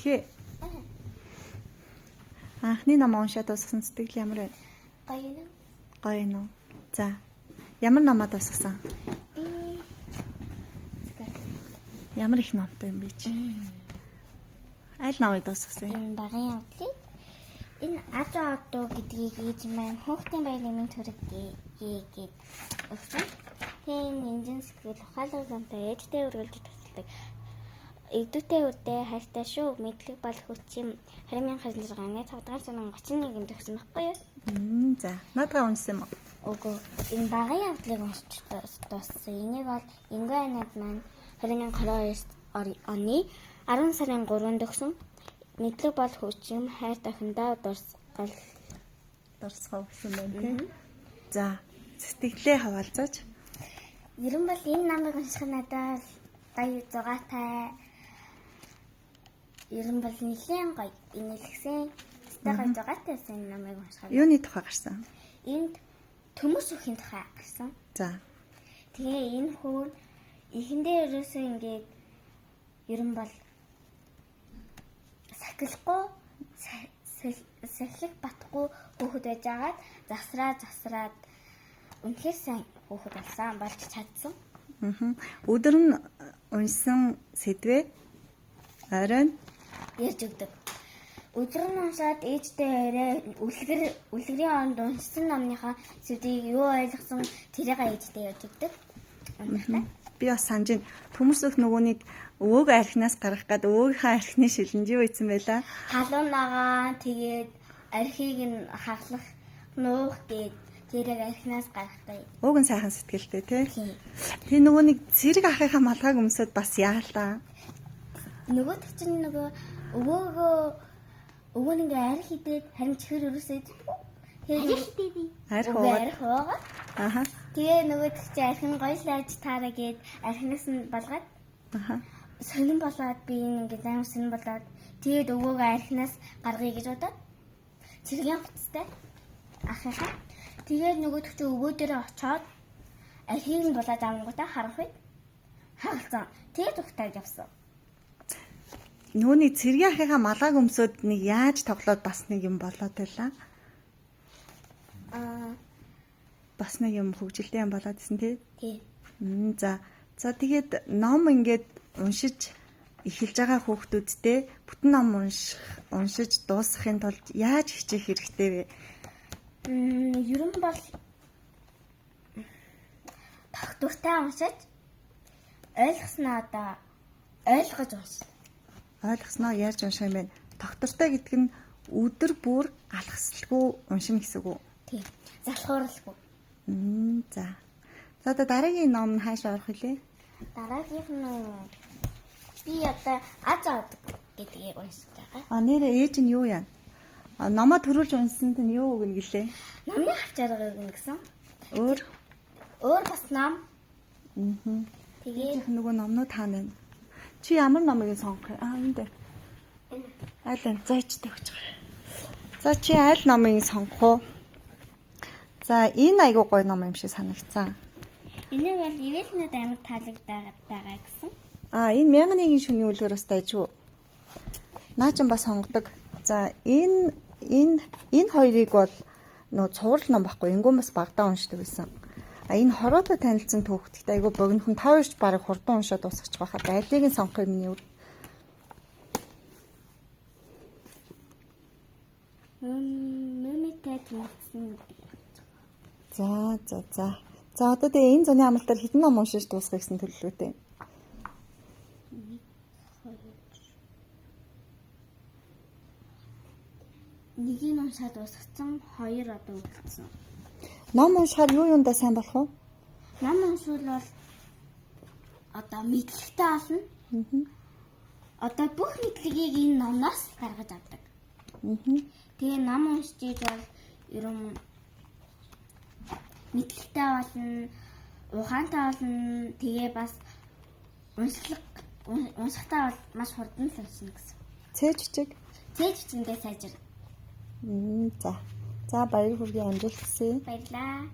тий. Анхны ном уншаад дуусгасан сэтгэл ямар вэ? Гоё. Гоё нөө. За. Ямар номоо дуусгасан? Ямар их номтой юм бэ чи? Аль номыг дуусгасан? Энэ багын явдлыг энэ Ажоо гэдгийг ээж маань хүүхдийн баялагын төрөг гээд өгсөн. Тийм энжин сэтгэл ухаалаг ээжтэй өргөлж тусалдаг. Эдүүтэй үедээ хайртай шүү. Мэдлэг бол хүчим 2016 оны 5 дугаар сарын 31-нд төгсөн байхгүй юу? За. Наадгаа уншсан юм уу? Үгүй. Энэ багын явдлыг уншиж дууссан. Энийг бол Ингү анаад маань 2022 оны 10 сарын 3-нд төгсөн. Мэдлэг бол хүчим хайр дахиндаа дурсгал гэсэн байна тийм. За. Сэтгэлээ хаваалцаач. Ерөн бол энэ намыг унших надад гоё зугаатай. Ерөн бол нэлийн гоё. Инээлгсэн. Тэтэй гоё зугаатай байсан намыг унших. Юуны тухай гарсан? Энд төмөс үхийн тухай гарсан. За. Тэгээ энэ хүн эхэндээ ерөөсөө ингээд ерөн бол сахилахгүй сахилах батгүй хүүхэд байж агаад засраад үнэхээр сайн хүүхэд болж чадсан. Өдөр нь уншсан сэдвээ оройн ярьж өгдөг. Өдөр нь уншаад ээжтэй орой үлгэрийн оронд уншсан номныхаа сэдвийг юу ойлгосон тэрийг ээжтэй ярьж өгдөг. Би бас санаж байна. Төмөс өх нөгөөнийг өвөөгөө архинаас гаргах гээд өвөөгийнхөө архины шилэнд юу ийцэн байла? Халуун нагаа тэгээд архийг нь хаглах нуух гээд тэрийг архинаас гаргахтай. Ууг нь сайхан сэтгэлтэй тий. Тэр нөгөөнийг цэрэг ахыхаа малгайг өмсөд бас яалаа. Нөгөө чинь нөгөө өвөө нэг арх хидээд харин чихэр өрөөсөө арх хуугаа. Аха. Тэгээ нөгөө чи архин гоёлааж таараа гээд архинаас нь балгаад. Аха. Сонин болоод би ингээд аим сонин болоод тэгээд өвөөгөө архинаас гаргая гэж бодоод цэргийн буцтай ахыхаа. Тэгээд нөгөө чи өвөө дээрээ очоод архийг нь булаад авангуудаа харах үед хаалцсан. Тэгээд ухтаад явсан. Нөөний цэргийн ахыхаа малгайг өмсөд нэг яаж тоглоод бас нэг юм болоод байлаа. Бас нэг юм хөвгөлтэй юм болоод исэн тий. Тий. За. За тэгээд ном ингээд уншиж эхэлж байгаа хүүхдүүдтэй бүтэн ном уншиж дуусгахын тулд яаж хичээх хэрэгтэй вэ? Ерөн бол тогтвортой уншиж ойлгосноо ойлгож унших. Ойлгосноо ярьж унших юм байна. Тогтвортой гэдэг нь өдөр бүр алхасалгүй уншина гэсэн үг үү? Тийм. Залхууралгүй. За. За одоо дараагийн ном нь хаашаа орох вүлээ? Дараагийнх нь би одоо Ажоо гэдгийг уншиж байгаа. Нэрээ ээж нь юу яа? Номоо төрүүлж уншсанд нь юу өгнө гэлээ? Номны хавчаарга өгнө гэсэн. Өөр бас ном. Тэгээд нөгөө номнууд таана байна. Чи ямар номыг сонгох вэ? Энд дээр. Аль энэ зайчтай өгч байгаа. За чи аль номыг сонгох уу? За энэ айгуу гоё ном юм шиг санагцсан. Энэ бол ивэлнүүд амар таалагдаад байгаа гэсэн. Энэ 1001 шөнийн үлгэр бас дайжгүй. Наа ч бас сонгодог. За энэ хоёрыг бол нөө цуврал ном баггүй. Энгүүн бас багтаа уншдаг байсан. Энэ хороотой танилцсан түүхттэй айгуу богинохон 5-9 бараг хурдан уншаад дуусгачих байхад алийг нь сонгох юм юу? Нэмэтэй танилцсан. За. За одоо тэгээ энэ зуны амралтаар хэдэн ном уншиж дуусгах гэсэн төлөвлөгөөтэй? Нэг нь уншаад дуусгацсан, 2 одоо үлдсэн. Ном уншихаар юу юундаа сайн болох вэ? Ном уншвал бол одоо мэдлэгтэй олно. Одоо бүх мэдлэгийг энэ номноос гаргаж авдаг. Тэгээ ном уншиж бол ерөн мэдлэгтэй болно, ухаантай болно. Тэгээ бас уншихтаа бол маш хурдан сонсно гэсэн. Цээж чигэндээ сайжир. За баяр хүргэе амжилт хүсье. Баярлаа.